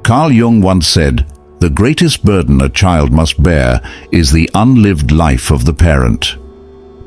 Carl Jung once said, "The greatest burden a child must bear is the unlived life of the parent."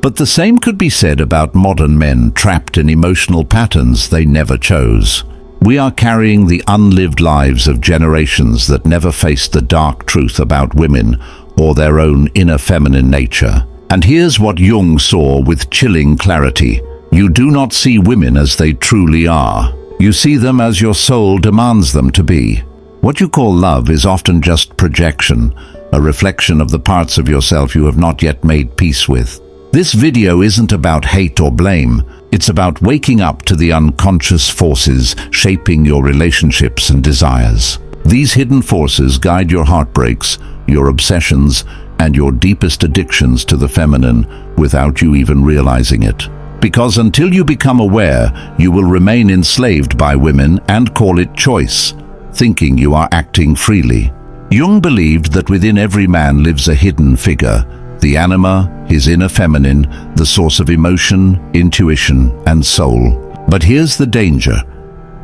But the same could be said about modern men trapped in emotional patterns they never chose. We are carrying the unlived lives of generations that never faced the dark truth about women or their own inner feminine nature. And here's what Jung saw with chilling clarity. You do not see women as they truly are. You see them as your soul demands them to be. What you call love is often just projection, a reflection of the parts of yourself you have not yet made peace with. This video isn't about hate or blame. It's about waking up to the unconscious forces shaping your relationships and desires. These hidden forces guide your heartbreaks, your obsessions, and your deepest addictions to the feminine without you even realizing it. Because until you become aware, you will remain enslaved by women and call it choice, thinking you are acting freely. Jung believed that within every man lives a hidden figure, the anima, his inner feminine, the source of emotion, intuition, and soul. But here's the danger.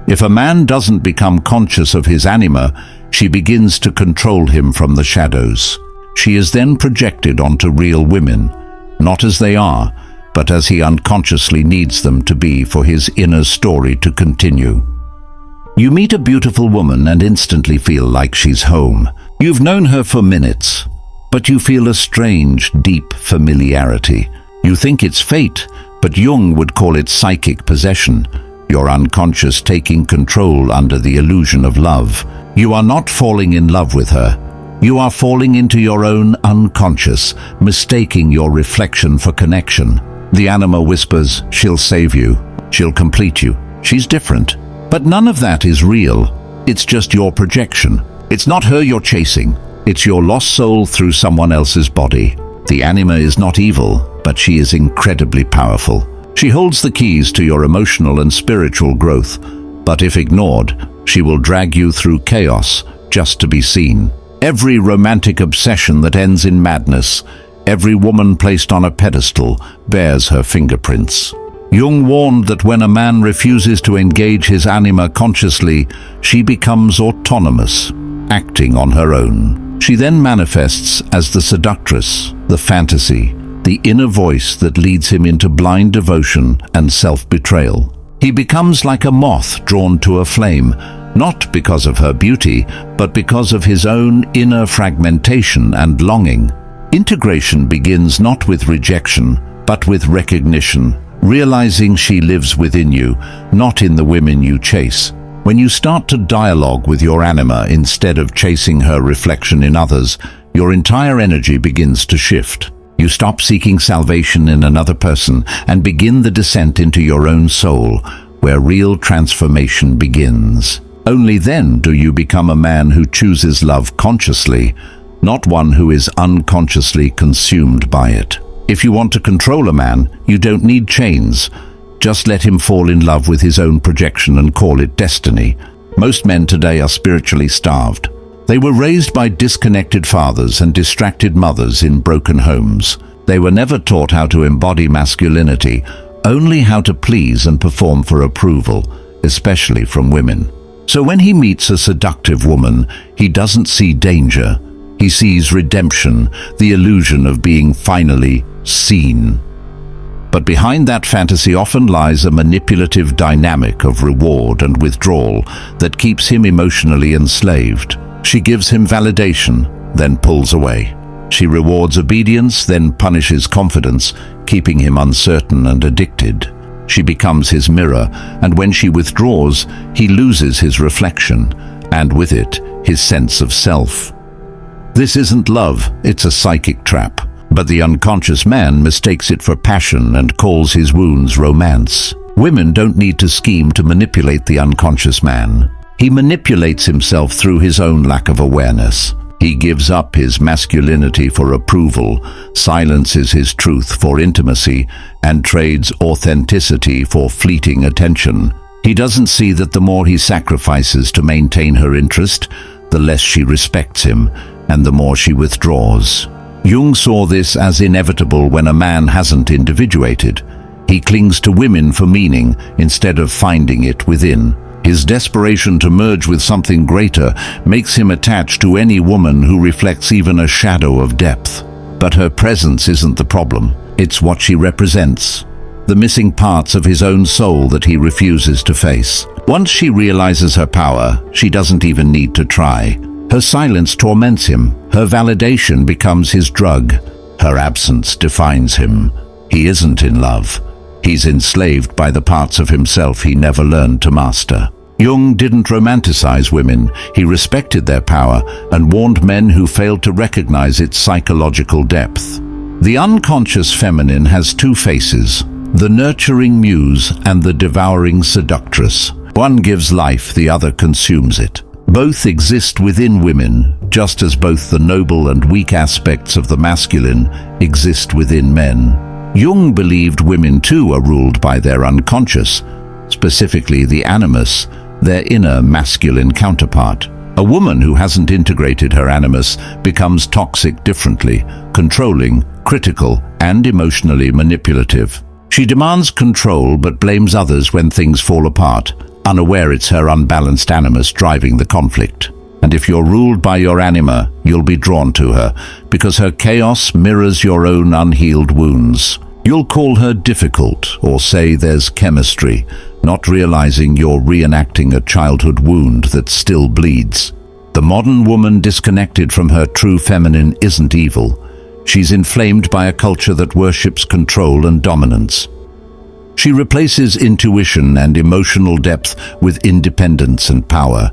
If a man doesn't become conscious of his anima, she begins to control him from the shadows. She is then projected onto real women, not as they are, but as he unconsciously needs them to be for his inner story to continue. You meet a beautiful woman and instantly feel like she's home. You've known her for minutes, but you feel a strange, deep familiarity. You think it's fate, but Jung would call it psychic possession, your unconscious taking control under the illusion of love. You are not falling in love with her. You are falling into your own unconscious, mistaking your reflection for connection. The anima whispers, "She'll save you. She'll complete you. She's different." But none of that is real. It's just your projection. It's not her you're chasing. It's your lost soul through someone else's body. The anima is not evil, but she is incredibly powerful. She holds the keys to your emotional and spiritual growth, but if ignored, she will drag you through chaos just to be seen. Every romantic obsession that ends in madness, every woman placed on a pedestal, bears her fingerprints. Jung warned that when a man refuses to engage his anima consciously, she becomes autonomous, acting on her own. She then manifests as the seductress, the fantasy, the inner voice that leads him into blind devotion and self-betrayal. He becomes like a moth drawn to a flame, not because of her beauty, but because of his own inner fragmentation and longing. Integration begins not with rejection, but with recognition, realizing she lives within you, not in the women you chase. When you start to dialogue with your anima instead of chasing her reflection in others, your entire energy begins to shift. You stop seeking salvation in another person and begin the descent into your own soul, where real transformation begins. Only then do you become a man who chooses love consciously, not one who is unconsciously consumed by it. If you want to control a man, you don't need chains. Just let him fall in love with his own projection and call it destiny. Most men today are spiritually starved. They were raised by disconnected fathers and distracted mothers in broken homes. They were never taught how to embody masculinity, only how to please and perform for approval, especially from women. So when he meets a seductive woman, he doesn't see danger. He sees redemption, the illusion of being finally seen. But behind that fantasy often lies a manipulative dynamic of reward and withdrawal that keeps him emotionally enslaved. She gives him validation, then pulls away. She rewards obedience, then punishes confidence, keeping him uncertain and addicted. She becomes his mirror, and when she withdraws, he loses his reflection, and with it, his sense of self. This isn't love, it's a psychic trap. But the unconscious man mistakes it for passion and calls his wounds romance. Women don't need to scheme to manipulate the unconscious man. He manipulates himself through his own lack of awareness. He gives up his masculinity for approval, silences his truth for intimacy, and trades authenticity for fleeting attention. He doesn't see that the more he sacrifices to maintain her interest, the less she respects him, and the more she withdraws. Jung saw this as inevitable when a man hasn't individuated. He clings to women for meaning instead of finding it within. His desperation to merge with something greater makes him attached to any woman who reflects even a shadow of depth. But her presence isn't the problem. It's what she represents, the missing parts of his own soul that he refuses to face. Once she realizes her power, she doesn't even need to try. Her silence torments him. Her validation becomes his drug. Her absence defines him. He isn't in love. He's enslaved by the parts of himself he never learned to master. Jung didn't romanticize women. He respected their power and warned men who failed to recognize its psychological depth. The unconscious feminine has two faces, the nurturing muse and the devouring seductress. One gives life, the other consumes it. Both exist within women, just as both the noble and weak aspects of the masculine exist within men. Jung believed women too are ruled by their unconscious, specifically the animus, their inner masculine counterpart. A woman who hasn't integrated her animus becomes toxic differently, controlling, critical, and emotionally manipulative. She demands control but blames others when things fall apart, unaware it's her unbalanced animus driving the conflict. And if you're ruled by your anima, you'll be drawn to her, because her chaos mirrors your own unhealed wounds. You'll call her difficult or say there's chemistry, not realizing you're reenacting a childhood wound that still bleeds. The modern woman disconnected from her true feminine isn't evil. She's inflamed by a culture that worships control and dominance. She replaces intuition and emotional depth with independence and power,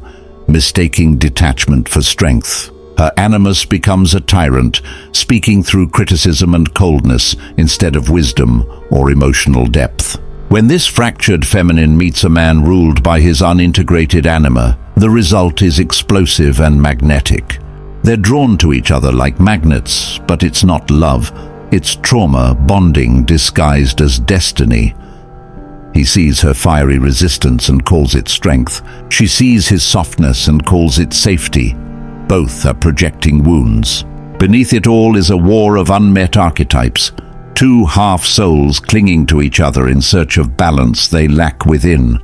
mistaking detachment for strength. Her animus becomes a tyrant, speaking through criticism and coldness instead of wisdom or emotional depth. When this fractured feminine meets a man ruled by his unintegrated anima, the result is explosive and magnetic. They're drawn to each other like magnets, but it's not love. It's trauma bonding disguised as destiny. He sees her fiery resistance and calls it strength. She sees his softness and calls it safety. Both are projecting wounds. Beneath it all is a war of unmet archetypes, two half-souls clinging to each other in search of balance they lack within.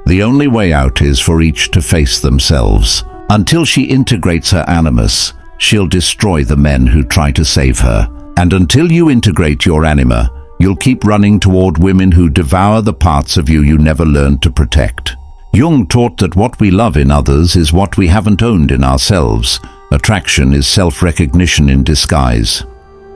The only way out is for each to face themselves. Until she integrates her animus, she'll destroy the men who try to save her. And until you integrate your anima, you'll keep running toward women who devour the parts of you you never learned to protect. Jung taught that what we love in others is what we haven't owned in ourselves. Attraction is self-recognition in disguise.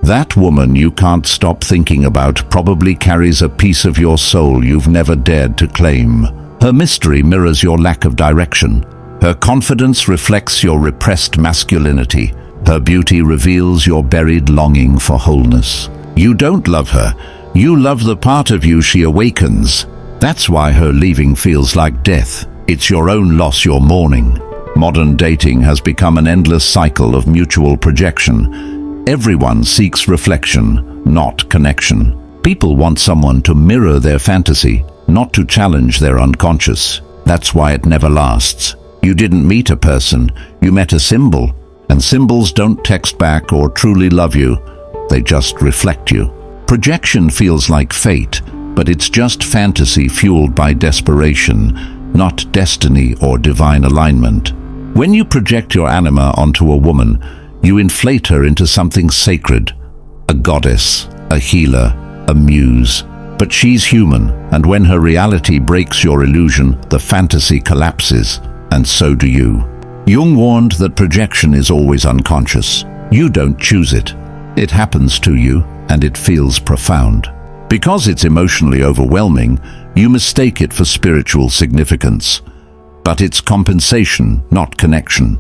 That woman you can't stop thinking about probably carries a piece of your soul you've never dared to claim. Her mystery mirrors your lack of direction. Her confidence reflects your repressed masculinity. Her beauty reveals your buried longing for wholeness. You don't love her. You love the part of you she awakens. That's why her leaving feels like death. It's your own loss you're mourning. Modern dating has become an endless cycle of mutual projection. Everyone seeks reflection, not connection. People want someone to mirror their fantasy, not to challenge their unconscious. That's why it never lasts. You didn't meet a person, you met a symbol. And symbols don't text back or truly love you. They just reflect you. Projection feels like fate, but it's just fantasy fueled by desperation, not destiny or divine alignment. When you project your anima onto a woman, you inflate her into something sacred, a goddess, a healer, a muse. But she's human, and when her reality breaks your illusion, the fantasy collapses, and so do you. Jung warned that projection is always unconscious. You don't choose it. It happens to you, and it feels profound. Because it's emotionally overwhelming, you mistake it for spiritual significance. But it's compensation, not connection.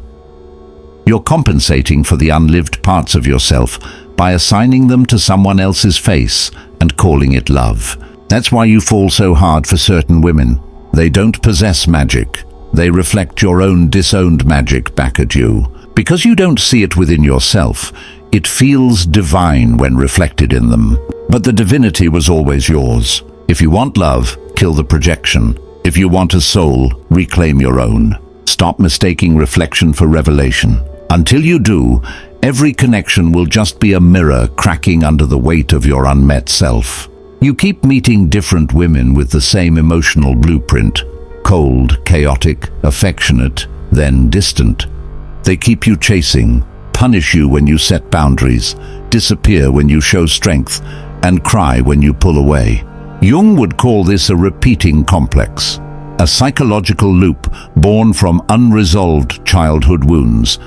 You're compensating for the unlived parts of yourself by assigning them to someone else's face and calling it love. That's why you fall so hard for certain women. They don't possess magic. They reflect your own disowned magic back at you. Because you don't see it within yourself, it feels divine when reflected in them. But the divinity was always yours. If you want love, kill the projection. If you want a soul, reclaim your own. Stop mistaking reflection for revelation. Until you do, every connection will just be a mirror cracking under the weight of your unmet self. You keep meeting different women with the same emotional blueprint, cold, chaotic, affectionate, then distant. They keep you chasing, punish you when you set boundaries, disappear when you show strength, and cry when you pull away. Jung would call this a repeating complex, a psychological loop born from unresolved childhood wounds,